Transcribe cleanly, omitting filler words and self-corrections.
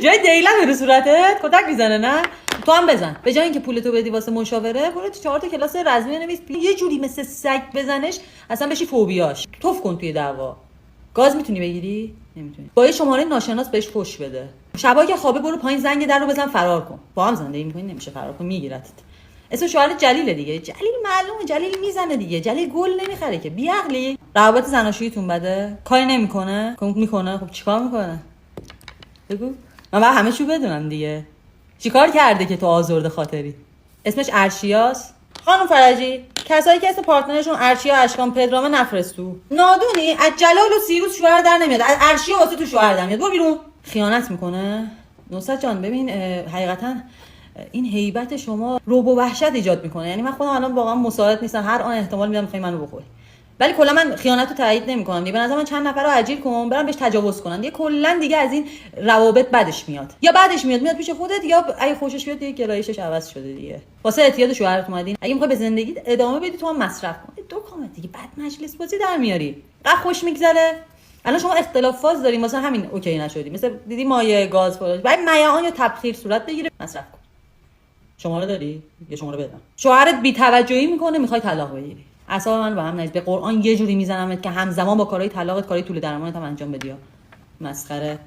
جای دیلم رو صورتت کتک میزنه نه؟ تو هم بزن. به جای اینکه پولتو بدی واسه مشاوره، برو تو 4 تا کلاس رزمی بنویس، یه جوری مثل سگ بزنش اصلا بشی فوبیاش. توف کن توی دعوا. گاز میتونی بگیری؟ نمیتونی. با یه شماره ناشناس بهش فوش بده. شبا که خوابه برو پایین زنگ در رو بزن فرار کن. با هم زندگی می‌کنی نمیشه فرار کن، میگیرتت. اسم شوهر جلیله دیگه. جلیل معلومه، جلیل میزنه دیگه. جلیل گل نمیخره که. بی عقلی. روابط زناشوییتون بده؟ کاری نمیکنه؟ میکنه. خب چیکار میکنه؟ بگو. من بعد همه چیو بدونم دیگه. چیکار کرده که تو آزرده خاطری؟ اسمش ارشیاست. خانم فرجی، کسایی که اسم پارتنرشون ارشیا اشکان پدرامه نفرستو. نادونی از جلال و سیروس شوهر در نمیاد، از ارشیا واسه تو شوهر در میاد. برو بیرون. خیانت میکنه. نصرت جان ببین، حقیقتا این هیبت شما رعب و وحشت ایجاد میکنه. یعنی من خودم الان واقعا مساعد نیستم، هر آن احتمال میدم میخوای منو بخوری. ولی کلا من خیانت رو تایید نمیکنم دیگه. به نظر من چند نفر رو اجیر کن برام بهش تجاوز کنن دیگه. کلا دیگه از این روابط بدش میاد، یا بعدش میاد پیش خودت، یا اگه خوشش بیاد دیگه گرایشش عوض شده دیگه. واسه اعتیاد شوهرت اومدین. اگه میخوای به زندگیت ادامه بدی تو هم مصرف کن. دو کامت دیگه بعد مجلس بازی در میاری. قد خوش میگذره. الان شما اختلاف فاز داریم واسه همین اوکی نشدی. مثلا دیدی مایع گاز فلان بعد میعان یا تبخیر صورت بگیره مصرف کن. شماره داری؟ یه شماره بدم. شوهرت بی‌توجهی میکنه میخوای طلاق بگیری. اعصاب من به هم نریز. به قرآن یه جوری میزنمت که همزمان با کارهای طلاقت کارهای طول درمانت هم انجام بدی. مسخره.